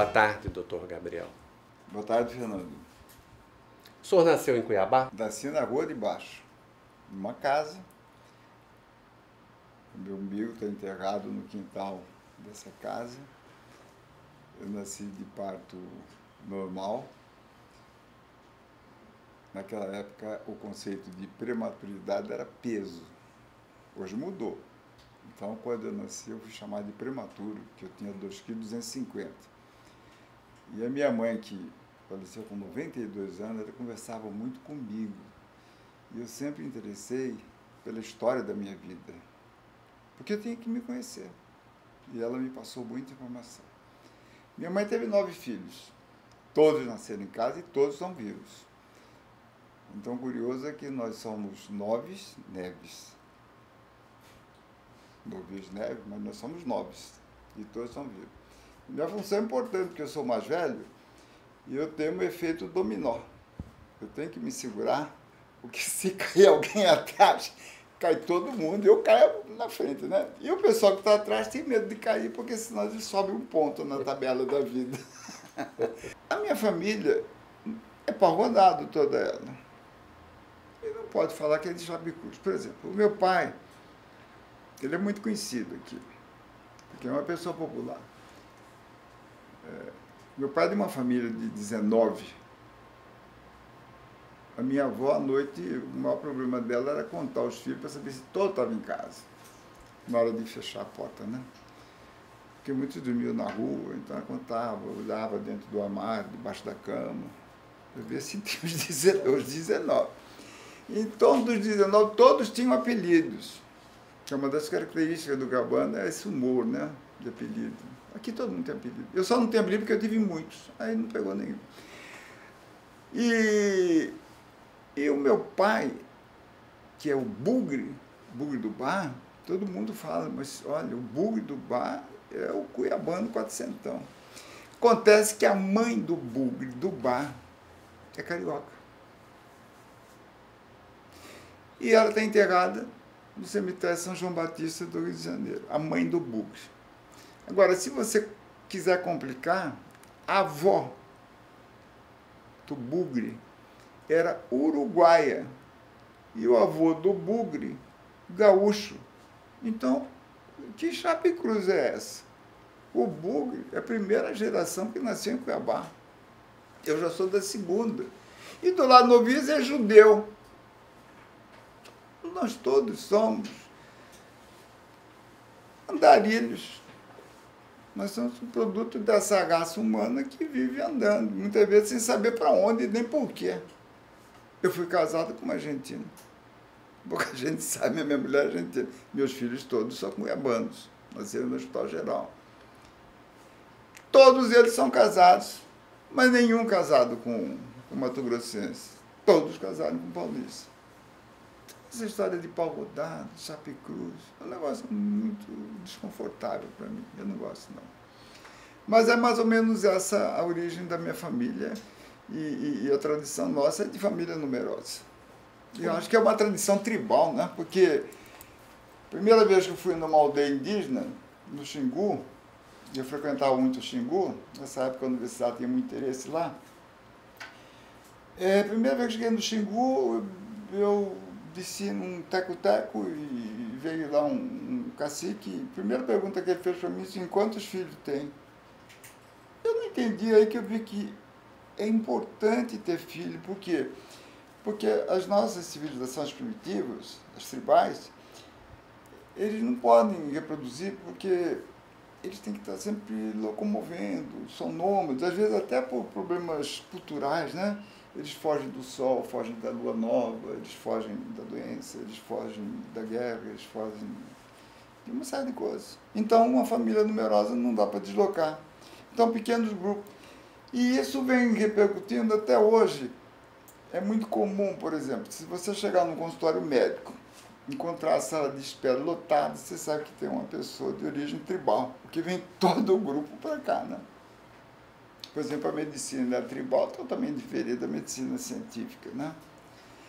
Boa tarde, doutor Gabriel. Boa tarde, Fernando. O senhor nasceu em Cuiabá? Nasci na Rua de Baixo, numa casa. O meu umbigo está enterrado no quintal dessa casa. Eu nasci de parto normal. Naquela época, o conceito de prematuridade era peso. Hoje mudou. Então, quando eu nasci, eu fui chamado de prematuro, que eu tinha 2,250 kg. E a minha mãe, que faleceu com 92 anos, ela conversava muito comigo. E eu sempre me interessei pela história da minha vida, porque eu tinha que me conhecer. E ela me passou muita informação. Minha mãe teve 9 filhos. Todos nasceram em casa e todos são vivos. Então, curioso é que nós somos 9 neves. 9 neves, mas nós somos 9. E todos são vivos. Minha função é importante, porque eu sou mais velho e eu tenho um efeito dominó. Eu tenho que me segurar, porque se cair alguém atrás, cai todo mundo e eu caio na frente, né? E o pessoal que está atrás tem medo de cair, porque senão ele sobe um ponto na tabela da vida. A minha família é pau rodado toda ela. E não pode falar que é de Chapecruz. Por exemplo, o meu pai, ele é muito conhecido aqui, porque é uma pessoa popular. Meu pai é de uma família de 19. A minha avó, à noite, o maior problema dela era contar os filhos para saber se todos estavam em casa, na hora de fechar a porta, né? Porque muitos dormiam na rua, então ela contava, olhava dentro do armário, debaixo da cama, para ver se tinha os 19. Então, dos 19, todos tinham apelidos. Que é uma das características do Gabana, é esse humor, né, de apelido. Aqui todo mundo tem apelido. Eu só não tenho apelido porque eu tive muitos, aí não pegou nenhum. E o meu pai, que é o Bugre do Bar, todo mundo fala, mas olha, o Bugre do Bar é o cuiabano quatrocentão. Acontece que a mãe do Bugre do Bar é carioca. E ela está enterrada no cemitério São João Batista do Rio de Janeiro, a mãe do Bugre. Agora, se você quiser complicar, a avó do Bugre era uruguaia e o avô do Bugre, gaúcho. Então, que Chapecruz é essa? O Bugre é a primeira geração que nasceu em Cuiabá. Eu já sou da segunda. E do lado Noviço é judeu. Nós todos somos andarilhos. Nós somos um produto dessa raça humana que vive andando, muitas vezes sem saber para onde e nem por quê. Eu fui casado com uma argentina. Pouca gente sabe, a minha mulher é argentina. Meus filhos todos são cuiabanos, nasceram no Hospital Geral. Todos eles são casados, mas nenhum casado com Mato Grossense. Todos casados com paulista. Essa história de pau rodado, Chapecruz, é um negócio muito desconfortável para mim. Eu não gosto, não. Mas é mais ou menos essa a origem da minha família e a tradição nossa é de família numerosa. E eu acho que é uma tradição tribal, né? Porque a primeira vez que eu fui numa aldeia indígena, no Xingu, eu frequentava muito o Xingu, nessa época a universidade tinha muito interesse lá. A primeira vez que cheguei no Xingu, eu desci num teco-teco e veio lá um cacique. A primeira pergunta que ele fez para mim assim: quantos filhos tem? Eu não entendi, aí que eu vi que é importante ter filho. Por quê? Porque as nossas civilizações primitivas, as tribais, eles não podem reproduzir porque eles têm que estar sempre locomovendo, são nômades, às vezes até por problemas culturais, né? Eles fogem do sol, fogem da lua nova, eles fogem da doença, eles fogem da guerra, eles fogem de uma série de coisas. Então, uma família numerosa não dá para deslocar. Então, pequenos grupos. E isso vem repercutindo até hoje. É muito comum, por exemplo, se você chegar num consultório médico, encontrar a sala de espera lotada, você sabe que tem uma pessoa de origem tribal, porque vem todo o grupo para cá, né? Por exemplo, a medicina tribal é totalmente diferente da medicina científica, né?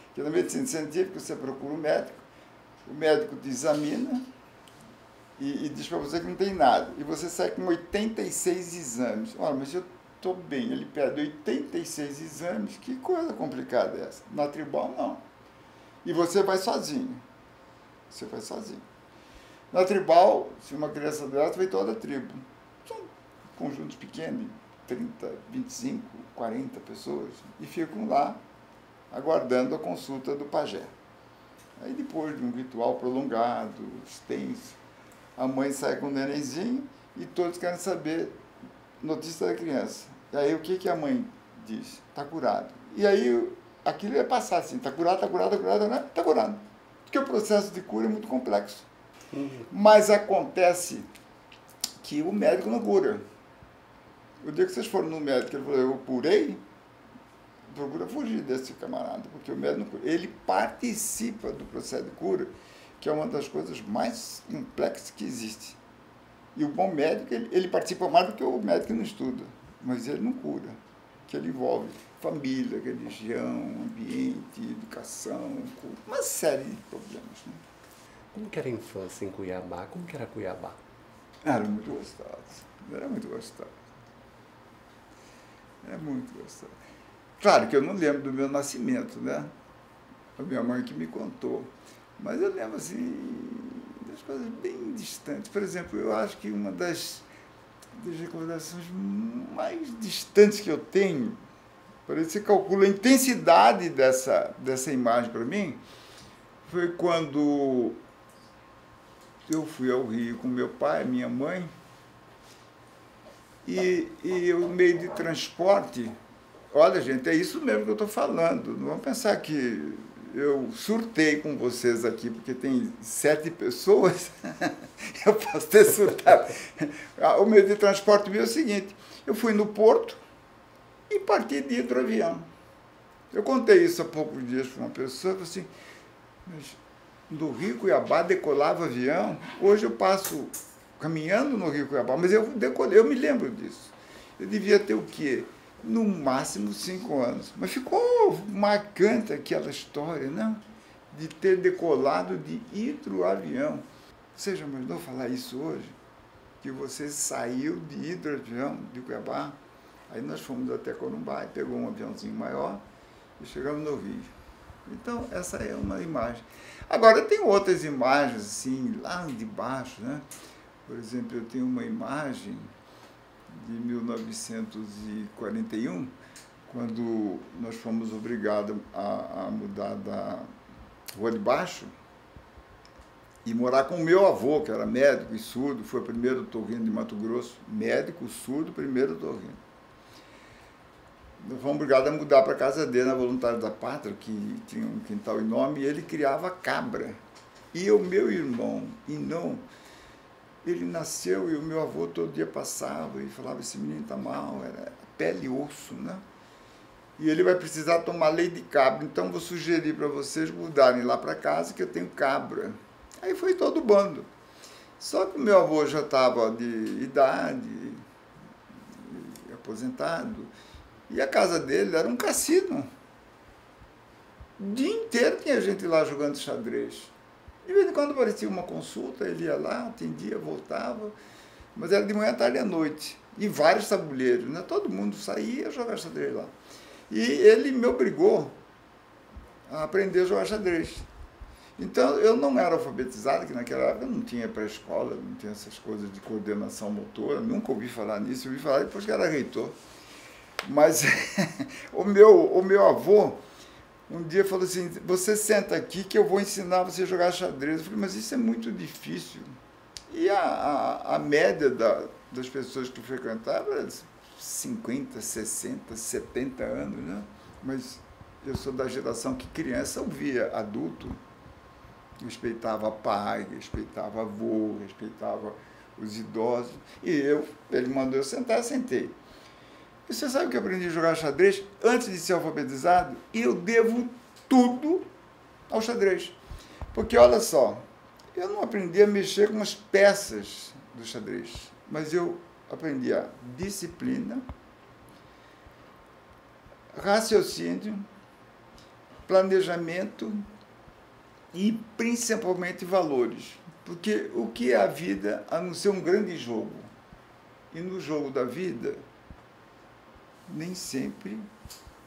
Porque na medicina científica você procura o médico te examina e diz para você que não tem nada, e você sai com 86 exames. Olha, mas eu estou bem, ele pede 86 exames, que coisa complicada é essa? Na tribal, não. E você vai sozinho. Você vai sozinho. Na tribal, se uma criança dessa, vem toda a tribo. São conjuntos pequenos, 30, 25, 40 pessoas, e ficam lá aguardando a consulta do pajé. Aí depois de um ritual prolongado, extenso, a mãe sai com o nenenzinho e todos querem saber notícia da criança. E aí o que a mãe diz? Está curado. E aí aquilo ia passar assim, está curado, está curado, está curado, né? Está curado. Porque o processo de cura é muito complexo. Mas acontece que o médico não cura. O dia que vocês foram no médico, ele falou, eu curei, procura fugir desse camarada, porque o médico não cura. Ele participa do processo de cura, que é uma das coisas mais complexas que existe. E o bom médico, ele participa mais do que o médico que não estuda, mas ele não cura, que ele envolve família, religião, ambiente, educação, uma série de problemas, né? Como que era a infância em Cuiabá? Como que era Cuiabá? Era muito gostoso. Era muito gostoso. É muito gostoso. Claro que eu não lembro do meu nascimento, né? A minha mãe que me contou. Mas eu lembro, assim, das coisas bem distantes. Por exemplo, eu acho que uma das recordações mais distantes que eu tenho, por isso você calcula a intensidade dessa imagem para mim, foi quando eu fui ao Rio com meu pai, minha mãe, e o meio de transporte, olha, gente, é isso mesmo que eu estou falando, não vamos pensar que eu surtei com vocês aqui, porque tem 7 pessoas, eu posso ter surtado. O meio de transporte meu é o seguinte, eu fui no Porto e parti de hidroavião. Eu contei isso há poucos dias para uma pessoa, falei assim, mas do Rio Cuiabá decolava avião, hoje eu passo caminhando no Rio Cuiabá, mas eu decolei, eu me lembro disso. Eu devia ter o quê? No máximo 5 anos. Mas ficou marcante aquela história, né? De ter decolado de hidroavião. Você já imaginou falar isso hoje? Que você saiu de hidroavião de Cuiabá, aí nós fomos até Corumbá, pegou um aviãozinho maior e chegamos no Rio. Então, essa é uma imagem. Agora, tem outras imagens, assim, lá de baixo, né? Por exemplo, eu tenho uma imagem de 1941, quando nós fomos obrigados a mudar da Rua de Baixo e morar com o meu avô, que era médico e surdo, foi o primeiro torrino de Mato Grosso, médico, surdo, primeiro torrino. Nós fomos obrigados a mudar para a casa dele, na Voluntários da Pátria, que tinha um quintal enorme, e ele criava cabra. E o meu irmão, Inão, ele nasceu e o meu avô todo dia passava e falava, esse menino está mal, era pele e osso, né? E ele vai precisar tomar leite de cabra, então vou sugerir para vocês mudarem lá para casa que eu tenho cabra. Aí foi todo o bando. Só que o meu avô já estava de idade, aposentado, e a casa dele era um cassino. O dia inteiro tinha gente lá jogando xadrez. De vez em quando aparecia uma consulta, ele ia lá, atendia, voltava, mas era de manhã, tarde e à noite. E vários tabuleiros, né? Todo mundo saía jogar xadrez lá. E ele me obrigou a aprender a jogar xadrez. Então, eu não era alfabetizado, que naquela época não tinha pré-escola, não tinha essas coisas de coordenação motora, nunca ouvi falar nisso, ouvi falar depois que era reitor. Mas o meu avô, um dia falou assim, você senta aqui que eu vou ensinar você a jogar xadrez. Eu falei, mas isso é muito difícil. E a média das pessoas que frequentavam era 50, 60, 70 anos, né? Mas eu sou da geração que criança ouvia adulto, respeitava pai, respeitava avô, respeitava os idosos. E ele mandou eu sentar, eu sentei. E você sabe que eu aprendi a jogar xadrez antes de ser alfabetizado? E eu devo tudo ao xadrez. Porque, olha só, eu não aprendi a mexer com as peças do xadrez, mas eu aprendi a disciplina, raciocínio, planejamento e, principalmente, valores. Porque o que é a vida a não ser um grande jogo? E no jogo da vida, nem sempre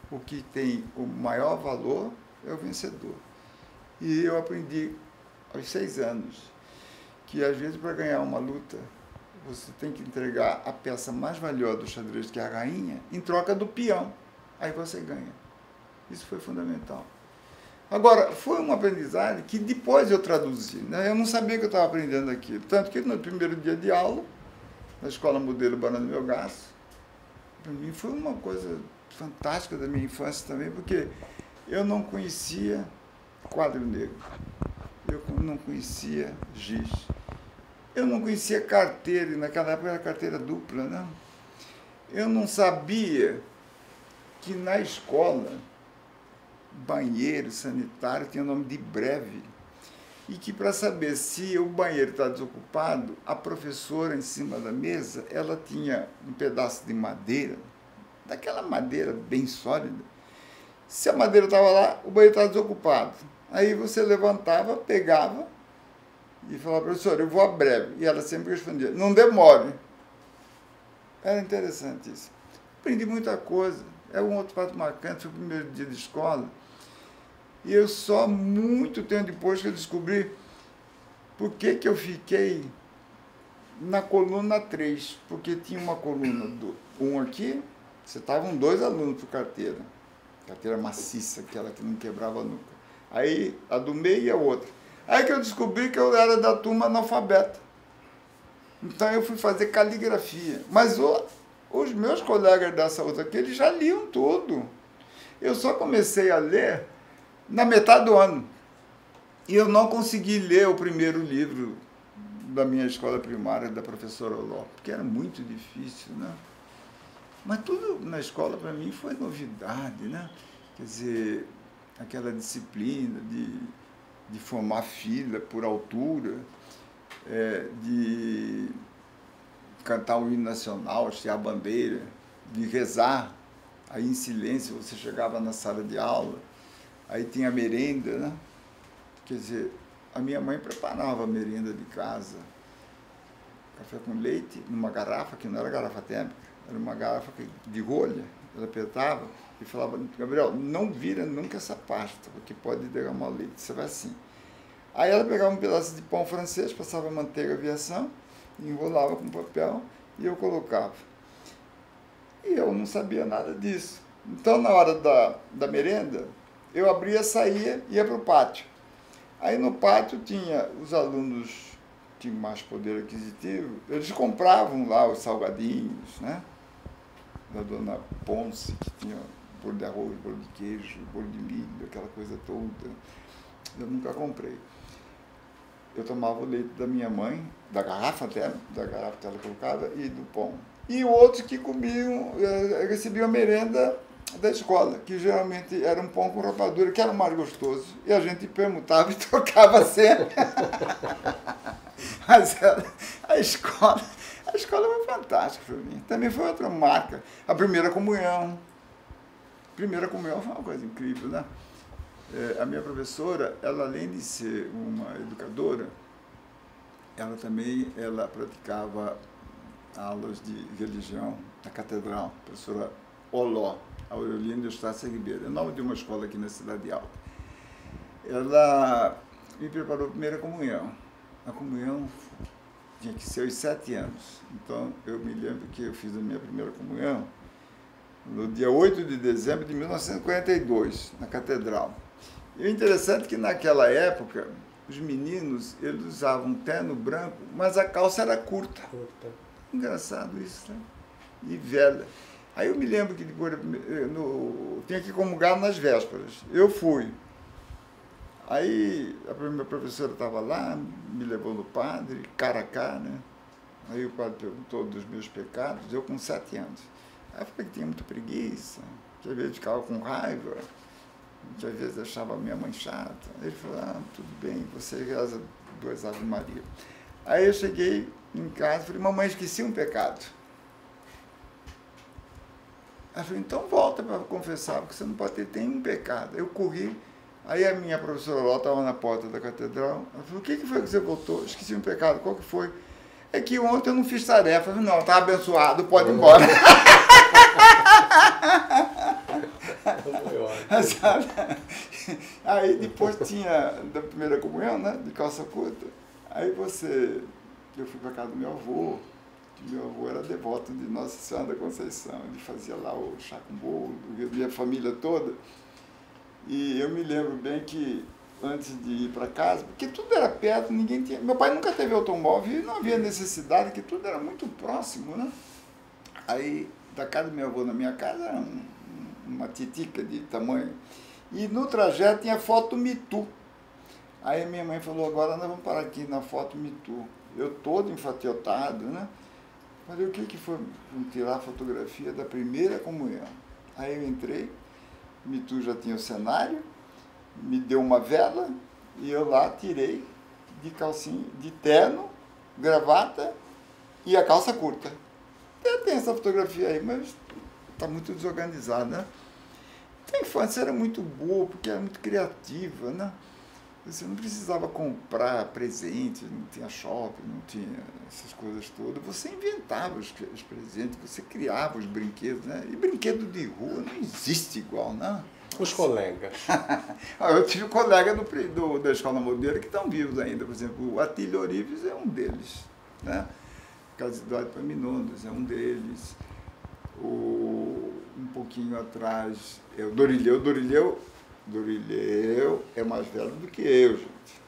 o que tem o maior valor é o vencedor. E eu aprendi aos 6 anos que, às vezes, para ganhar uma luta, você tem que entregar a peça mais valiosa do xadrez, que é a rainha, em troca do peão. Aí você ganha. Isso foi fundamental. Agora, foi uma aprendizagem que depois eu traduzi, né? Eu não sabia que eu estava aprendendo aquilo. Tanto que no primeiro dia de aula, na Escola Modelo Barão do Melgaço, para mim foi uma coisa fantástica da minha infância também, porque eu não conhecia quadro negro, eu não conhecia giz, eu não conhecia carteira, e naquela época era carteira dupla, né? Eu não sabia que na escola, banheiro sanitário tinha o nome de breve, e que para saber se o banheiro está desocupado, a professora em cima da mesa, ela tinha um pedaço de madeira, daquela madeira bem sólida. Se a madeira estava lá, o banheiro estava desocupado. Aí você levantava, pegava e falava, professora, eu vou a breve. E ela sempre respondia, não demore. Era interessante isso. Aprendi muita coisa. É um outro fato marcante, foi o primeiro dia de escola. E eu só muito tempo depois que eu descobri por que eu fiquei na coluna 3. Porque tinha uma coluna do 1 aqui, você estavam 2 alunos por carteira. Carteira maciça, aquela que não quebrava nunca. Aí a do meio e a outra. Aí que eu descobri que eu era da turma analfabeta. Então eu fui fazer caligrafia. Mas os meus colegas dessa outra aqui, eles já liam tudo. Eu só comecei a ler na metade do ano. E eu não consegui ler o primeiro livro da minha escola primária, da professora Oló, porque era muito difícil, né? Mas tudo na escola, para mim, foi novidade, né? Quer dizer, aquela disciplina de formar fila por altura, de cantar o hino nacional, hastear a bandeira, de rezar. Aí, em silêncio, você chegava na sala de aula, aí tinha a merenda, né? Quer dizer, a minha mãe preparava a merenda de casa, café com leite, numa garrafa, que não era garrafa térmica, era uma garrafa de rolha, ela apertava e falava, Gabriel, não vira nunca essa pasta, porque pode derramar leite, você vai assim. Aí ela pegava um pedaço de pão francês, passava manteiga aviação, enrolava com papel e eu colocava. E eu não sabia nada disso. Então, na hora da merenda, eu abria, saía e ia para o pátio. Aí no pátio tinha os alunos que tinham mais poder aquisitivo, eles compravam lá os salgadinhos, né? Da dona Ponce, que tinha bolo de arroz, bolo de queijo, bolo de milho, aquela coisa toda. Eu nunca comprei. Eu tomava o leite da minha mãe, da garrafa até, da garrafa que ela colocava, e do pão. E outros que comiam, recebiam a merenda da escola, que geralmente era um pão com rapadura, que era o mais gostoso. E a gente permutava e trocava sempre. Mas a escola foi fantástica para mim. Também foi outra marca. A primeira comunhão. A primeira comunhão foi uma coisa incrível, né? A minha professora, ela além de ser uma educadora, ela também praticava aulas de religião na catedral, a professora Oló, Aurelino de Eustácio Ribeiro, é o nome de uma escola aqui na Cidade Alta. Ela me preparou a primeira comunhão. A comunhão tinha que ser aos 7 anos. Então, eu me lembro que eu fiz a minha primeira comunhão no dia 8 de dezembro de 1942, na catedral. E o interessante é que naquela época, os meninos, eles usavam terno branco, mas a calça era curta. Engraçado isso, né? E velha. Aí eu me lembro que depois tinha que comungar nas vésperas. Eu fui. Aí a minha professora estava lá, me levou no padre, cara a cara, né? Aí o padre perguntou dos meus pecados, eu com 7 anos. Aí eu falei que tinha muita preguiça, que às vezes ficava com raiva, que às vezes achava a minha mãe chata. Ele falou, tudo bem, você reza 2 Ave Maria. Aí eu cheguei em casa e falei, mamãe, esqueci um pecado. Aí eu falei, então volta para confessar, porque você não pode ter nenhum pecado. Eu corri, Aí a minha professora lá estava na porta da catedral, ela falou, o que foi que você voltou? Esqueci um pecado, qual que foi? É que ontem eu não fiz tarefa. Eu falei, não, tá abençoado, pode ir embora. Aí depois tinha da primeira comunhão, né, de calça curta. Aí eu fui para casa do meu avô, que meu avô era devoto de Nossa Senhora da Conceição, ele fazia lá o chá com bolo, minha família toda. E eu me lembro bem que antes de ir para casa, porque tudo era perto, ninguém tinha. Meu pai nunca teve automóvel e não havia necessidade, que tudo era muito próximo, né? Aí, da casa do meu avô na minha casa, era uma titica de tamanho. E no trajeto tinha foto Mitu. Aí minha mãe falou, agora nós vamos parar aqui na foto Mitu. Eu todo enfatiotado, né? Falei, o que foi? Vamos tirar a fotografia da primeira comunhão. Aí eu entrei, Mitu já tinha o cenário, me deu uma vela e eu lá tirei de calcinha, de terno, gravata e a calça curta. Até tem essa fotografia aí, mas está muito desorganizada, né? A infância era muito boa, porque era muito criativa, né? Você não precisava comprar presente, não tinha shopping, não tinha essas coisas todas. Você inventava os presentes, você criava os brinquedos, né? E brinquedo de rua não existe igual, né? Os colegas. Eu tive colega da Escola Modelo que estão vivos ainda. Por exemplo, o Atílio Orives é um deles, né? Casidade Paminondas é um deles. Um pouquinho atrás, o Dorileu. Dorileu é mais velho do que eu, gente.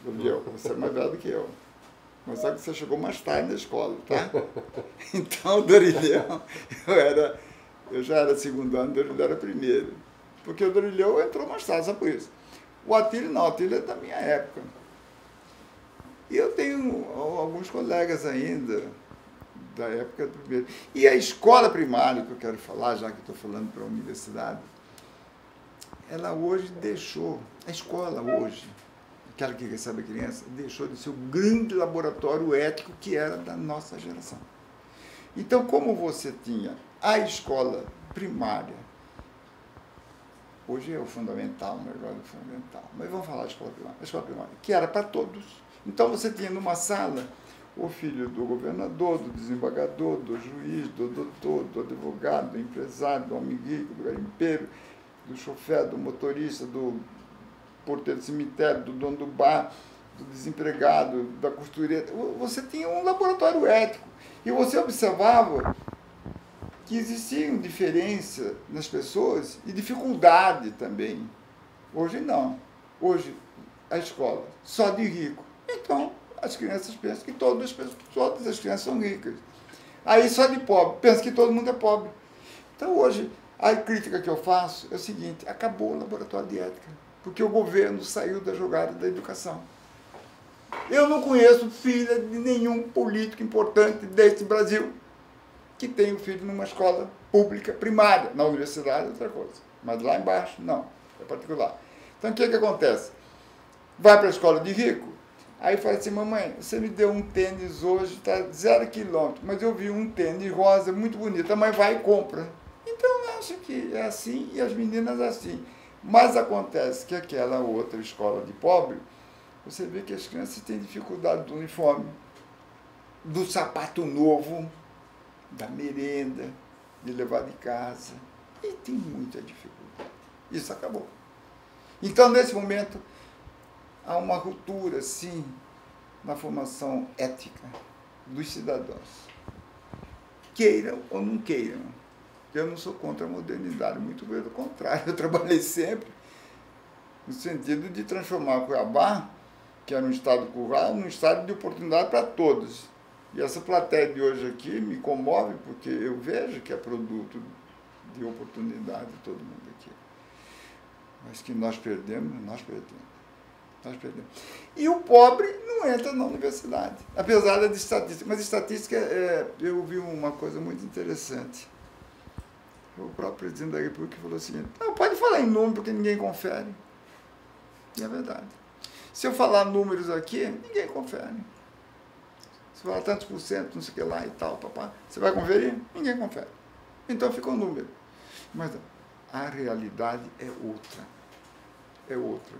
Dorileu, você é mais velho do que eu. Mas só que você chegou mais tarde na escola, tá? Então, o Dorileu, eu já era segundo ano, o Dorileu era primeiro. Porque o Dorileu entrou mais tarde, só por isso. O Atílio não, o Atílio é da minha época. E eu tenho alguns colegas ainda, da época do primeiro. E a escola primária, que eu quero falar, já que estou falando para a universidade, ela hoje deixou, a escola hoje, aquela que recebe a criança, deixou de ser o grande laboratório ético que era da nossa geração. Então, como você tinha a escola primária, hoje é o fundamental, melhor do fundamental, mas vamos falar de escola primária, que era para todos. Então, você tinha numa sala o filho do governador, do desembargador, do juiz, do doutor, do advogado, do empresário, do homem rico, do garimpeiro, do chofer, do motorista, do porteiro do cemitério, do dono do bar, do desempregado, da costureira. Você tinha um laboratório ético e você observava que existiam diferenças nas pessoas e dificuldade também. Hoje não. Hoje a escola só de rico. Então as crianças pensam que todas as crianças são ricas. Aí só de pobre, pensa que todo mundo é pobre. Então hoje a crítica que eu faço é o seguinte, acabou o laboratório de ética, porque o governo saiu da jogada da educação. Eu não conheço filha de nenhum político importante deste Brasil que tenha um filho numa escola pública primária, na universidade é outra coisa, mas lá embaixo não, é particular. Então o que acontece? Vai para a escola de rico, aí fala assim, mamãe, você me deu um tênis hoje, está 0 km, mas eu vi um tênis rosa muito bonito, a mãe vai e compra. Então eu acho que é assim e as meninas assim. Mas acontece que aquela outra escola de pobre, você vê que as crianças têm dificuldade do uniforme, do sapato novo, da merenda, de levar de casa. E tem muita dificuldade. Isso acabou. Então, nesse momento, há uma ruptura, sim, na formação ética dos cidadãos. Queiram ou não queiram. Eu não sou contra a modernidade, muito pelo contrário, eu trabalhei sempre no sentido de transformar Cuiabá, que era um estado rural, num estado de oportunidade para todos. E essa plateia de hoje aqui me comove, porque eu vejo que é produto de oportunidade de todo mundo aqui. Mas que nós perdemos. E o pobre não entra na universidade, apesar da estatística. Mas estatística, eu vi uma coisa muito interessante. O próprio presidente da República falou assim, não, pode falar em número, porque ninguém confere. E é verdade. Se eu falar números aqui, ninguém confere. Se falar tantos por cento, não sei o que lá e tal, papá, você vai conferir? Ninguém confere. Então fica o número. Mas a realidade é outra. é outro.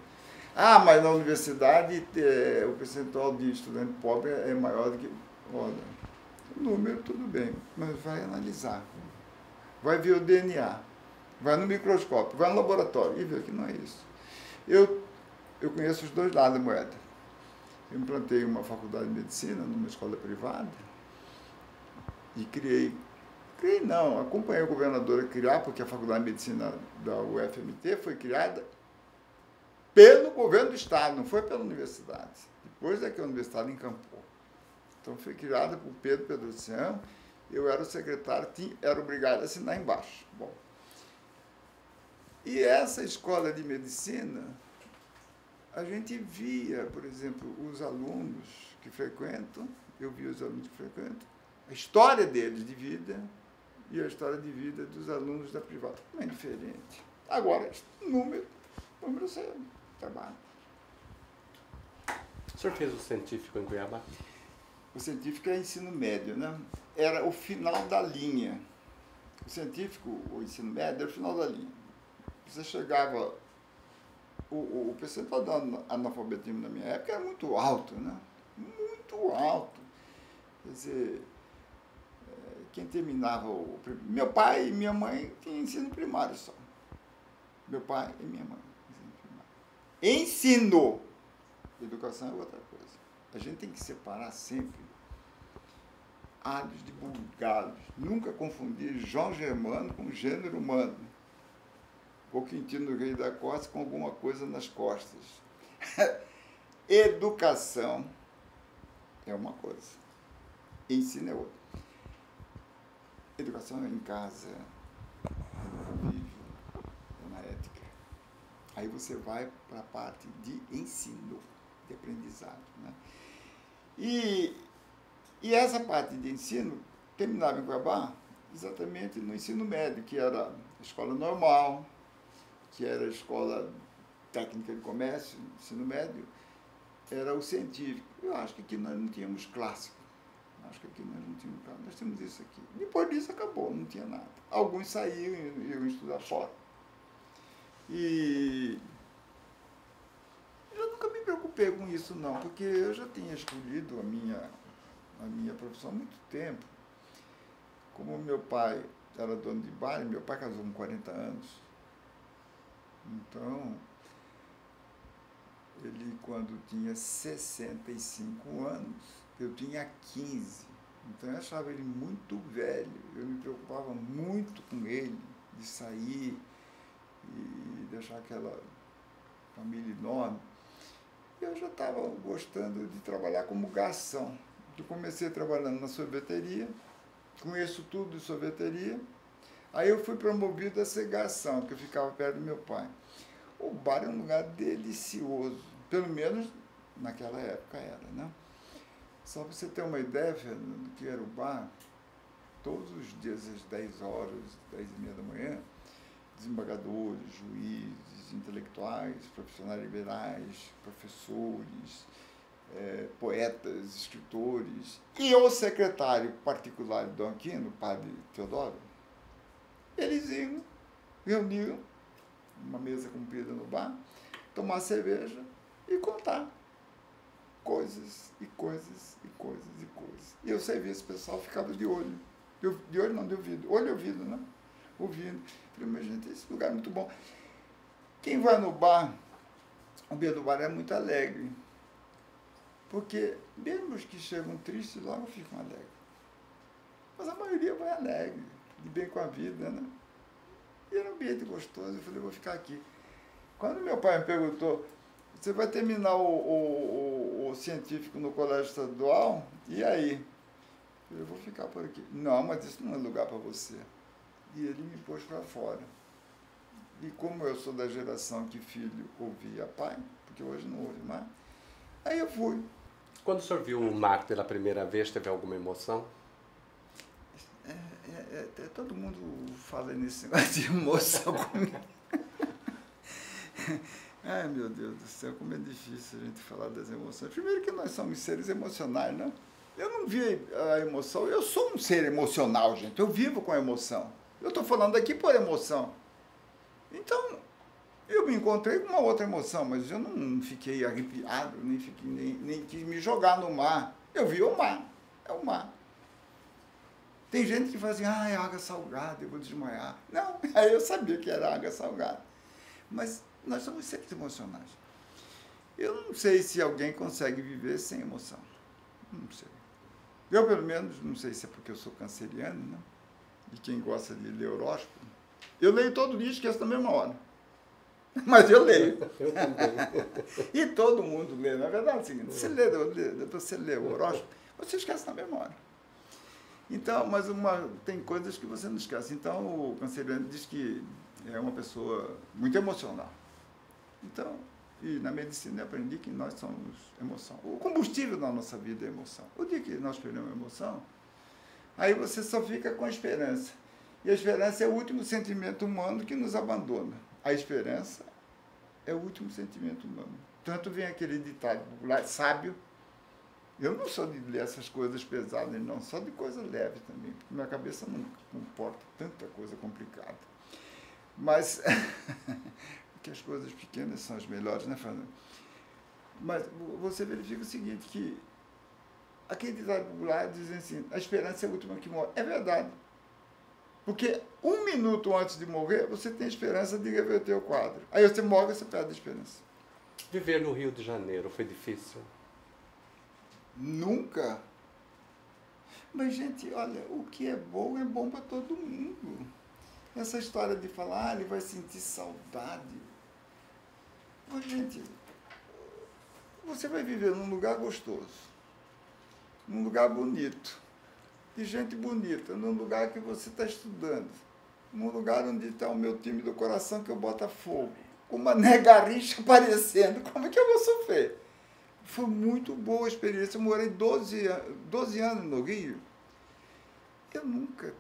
Ah, mas na universidade o percentual de estudante pobre é maior do que... Olha, o número tudo bem, mas vai analisar. Vai ver o DNA, vai no microscópio, vai no laboratório e vê que não é isso. Eu conheço os dois lados da moeda. Eu implantei uma faculdade de medicina numa escola privada e acompanhei o governador a criar, porque a faculdade de medicina da UFMT foi criada pelo governo do estado, não foi pela universidade. Depois é que a universidade encampou. Então foi criada por Pedro Pedrocião, eu era o secretário, era obrigado a assinar embaixo. Bom, e essa escola de medicina, a gente via, por exemplo, os alunos que frequentam, eu via os alunos que frequentam, a história deles de vida e a história de vida dos alunos da privada. Não é diferente. Agora, número você trabalha. O senhor fez o científico em Cuiabá? O científico é ensino médio, né? Era o final da linha. O científico, o ensino médio, era o final da linha. Você chegava... O percentual do analfabetismo na minha época era muito alto, né? Muito alto. Quer dizer, quem terminava o... Meu pai e minha mãe tinham ensino primário só. Meu pai e minha mãe. Ensino! Educação é outra coisa. A gente tem que separar sempre alhos de bugalhos. Nunca confundir João Germano com gênero humano. Ou Quintino Rei da Costa com alguma coisa nas costas. Educação é uma coisa. Ensino é outra. Educação é em casa, é no convívio, é na ética. Aí você vai para a parte de ensino, de aprendizado, né? E essa parte de ensino terminava em Cuiabá exatamente no ensino médio, que era a escola normal, que era a escola técnica de comércio, ensino médio, era o científico. Eu acho que aqui nós não tínhamos clássico. Acho que aqui nós não tínhamos clássico. Nós temos isso aqui. Depois disso acabou, não tinha nada. Alguns saíam e iam estudar fora. E eu nunca me preocupei com isso, não, porque eu já tinha escolhido a minha profissão há muito tempo. Como meu pai era dono de bar, meu pai casou com 40 anos. Então, ele, quando tinha 65 anos, eu tinha 15. Então, eu achava ele muito velho. Eu me preocupava muito com ele, de sair e deixar aquela família enorme. Eu já estava gostando de trabalhar como garçom. Eu comecei trabalhando na sorveteria, conheço tudo de sorveteria. Aí eu fui promovido a ser garçom, porque eu ficava perto do meu pai. O bar é um lugar delicioso, pelo menos naquela época era, né? Só para você ter uma ideia, Fernando, do que era o bar, todos os dias às 10 horas, 10h30 da manhã, desembargadores, juízes, intelectuais, profissionais liberais, professores, poetas, escritores, e o secretário particular de Dom Aquino, o padre Teodoro, eles iam, reuniam, uma mesa comprida no bar, tomar cerveja e contar coisas e coisas e coisas e coisas. E eu servia esse pessoal, ficava de olho. De olho não, de ouvido. Olho e ouvido, né? Ouvindo. Falei, mas gente, esse lugar é muito bom. Quem vai no bar, o ambiente do bar é muito alegre. Porque mesmo os que chegam tristes, logo ficam alegres. Mas a maioria vai alegre, de bem com a vida, né? E era um ambiente gostoso, eu falei, vou ficar aqui. Quando meu pai me perguntou, você vai terminar o científico no colégio estadual? E aí? Eu falei, eu vou ficar por aqui. Não, mas isso não é lugar para você. E ele me pôs para fora. E como eu sou da geração que filho ouvia pai, porque hoje não ouve mais, aí eu fui. Quando o senhor viu o mar pela primeira vez, teve alguma emoção? Todo mundo fala nesse negócio de emoção comigo. Ai, meu Deus do céu, como é difícil a gente falar das emoções. Primeiro que nós somos seres emocionais, né? Eu não vi a emoção, eu sou um ser emocional, gente. Eu vivo com a emoção. Eu estou falando aqui por emoção. Então, Eu me encontrei com uma outra emoção, mas eu não fiquei arrepiado, nem quis me jogar no mar. Eu vi o mar, é o mar. Tem gente que fala assim, é água salgada, eu vou desmaiar. Não, aí eu sabia que era água salgada. Mas nós somos seres emocionais. Eu não sei se alguém consegue viver sem emoção. Não sei. Eu, pelo menos, não sei se é porque eu sou canceriano, né? E quem gosta de ler horóscopo. Eu leio todo dia e esqueço na mesma hora. Mas eu leio. Eu também. E todo mundo lê. Na verdade é o seguinte, você lê o horóscopo, você esquece na mesma hora. Então, mas tem coisas que você não esquece. Então, o canceriano diz que é uma pessoa muito emocional. Então, e na medicina eu aprendi que nós somos emoção. O combustível da nossa vida é emoção. O dia que nós perdemos a emoção, aí você só fica com a esperança. E a esperança é o último sentimento humano que nos abandona. A esperança é o último sentimento humano. Tanto vem aquele ditado popular, sábio. Eu não sou de ler essas coisas pesadas, não, só de coisa leve também, porque minha cabeça não comporta tanta coisa complicada. Mas, porque as coisas pequenas são as melhores, né, Fernando? Mas você verifica o seguinte, que aquele ditado popular diz assim, a esperança é a última que morre. É verdade. Porque 1 minuto antes de morrer, você tem a esperança de reverter o quadro. Aí você morre, você perde a esperança. Viver no Rio de Janeiro foi difícil? Nunca. Mas, gente, olha, o que é bom para todo mundo. Essa história de falar, ele vai sentir saudade. Mas, gente, você vai viver num lugar gostoso, num lugar bonito, de gente bonita, num lugar que você está estudando, num lugar onde está o meu time do coração, que é o Botafogo, com uma Garrincha aparecendo. Como é que eu vou sofrer? Foi muito boa a experiência. Eu morei 12 anos no Rio. Eu nunca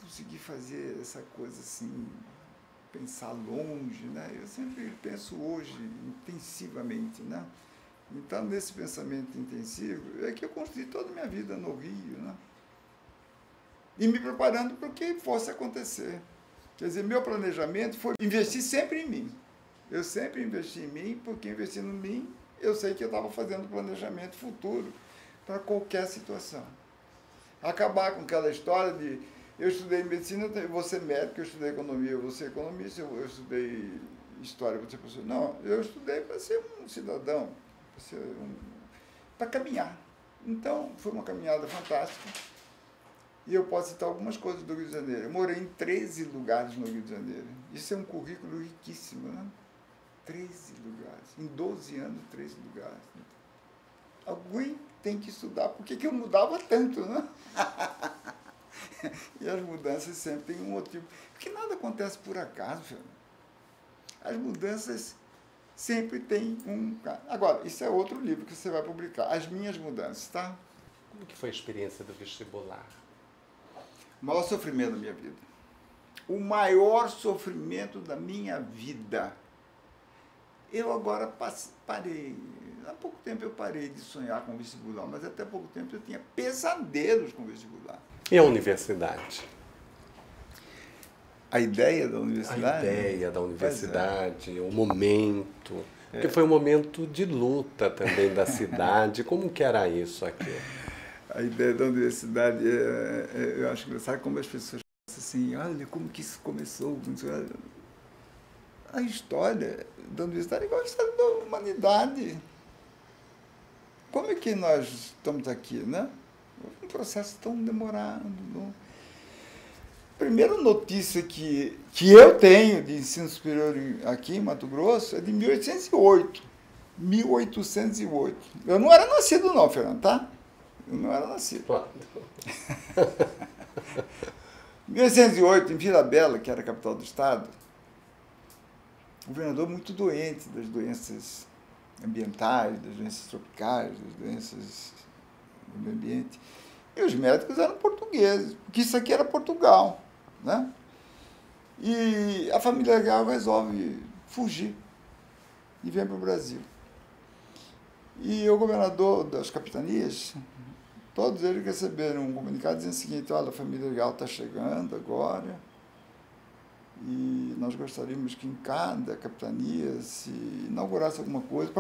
consegui fazer essa coisa assim, pensar longe, né? Eu sempre penso hoje, intensivamente, né? Então, nesse pensamento intensivo, é que eu construí toda a minha vida no Rio, né? E me preparando para o que fosse acontecer. Quer dizer, meu planejamento foi investir sempre em mim. Eu sempre investi em mim, porque investindo em mim, eu sei que eu estava fazendo planejamento futuro para qualquer situação. Acabar com aquela história de eu estudei medicina, eu vou ser médico, eu estudei economia, eu vou ser economista, eu estudei história, eu vou ser professor. Não, eu estudei para ser um cidadão, para caminhar. Então, foi uma caminhada fantástica. E eu posso citar algumas coisas do Rio de Janeiro. Eu morei em 13 lugares no Rio de Janeiro. Isso é um currículo riquíssimo, né? 13 lugares. Em 12 anos, 13 lugares. Alguém tem que estudar. Por que eu mudava tanto, né? E as mudanças sempre têm um motivo. Porque nada acontece por acaso, filho. As mudanças sempre têm um... Agora, isso é outro livro que você vai publicar. As minhas mudanças, tá? Como que foi a experiência do vestibular? O maior sofrimento da minha vida. O maior sofrimento da minha vida. Eu agora parei. Há pouco tempo eu parei de sonhar com vestibular, mas até pouco tempo eu tinha pesadelos com vestibular. E a universidade? A ideia da universidade? A ideia da universidade, o momento. Porque foi um momento de luta também da cidade. Como que era isso aqui? A ideia da universidade, eu acho engraçado como as pessoas pensam assim, olha como que isso começou. A história da universidade é igual a história da humanidade. Como é que nós estamos aqui, né? Um processo tão demorado. A primeira notícia que eu tenho de ensino superior aqui em Mato Grosso é de 1808. 1808. Eu não era nascido não, Fernando, tá? Eu não era nascido. Quando? 1808, em Vila Bela, que era a capital do estado, o governador muito doente das doenças ambientais, das doenças tropicais, das doenças do meio ambiente. E os médicos eram portugueses, porque isso aqui era Portugal, né? E a família real resolve fugir e vem para o Brasil. E o governador das capitanias, todos eles receberam um comunicado dizendo o seguinte, olha, a família real está chegando agora e nós gostaríamos que em cada capitania se inaugurasse alguma coisa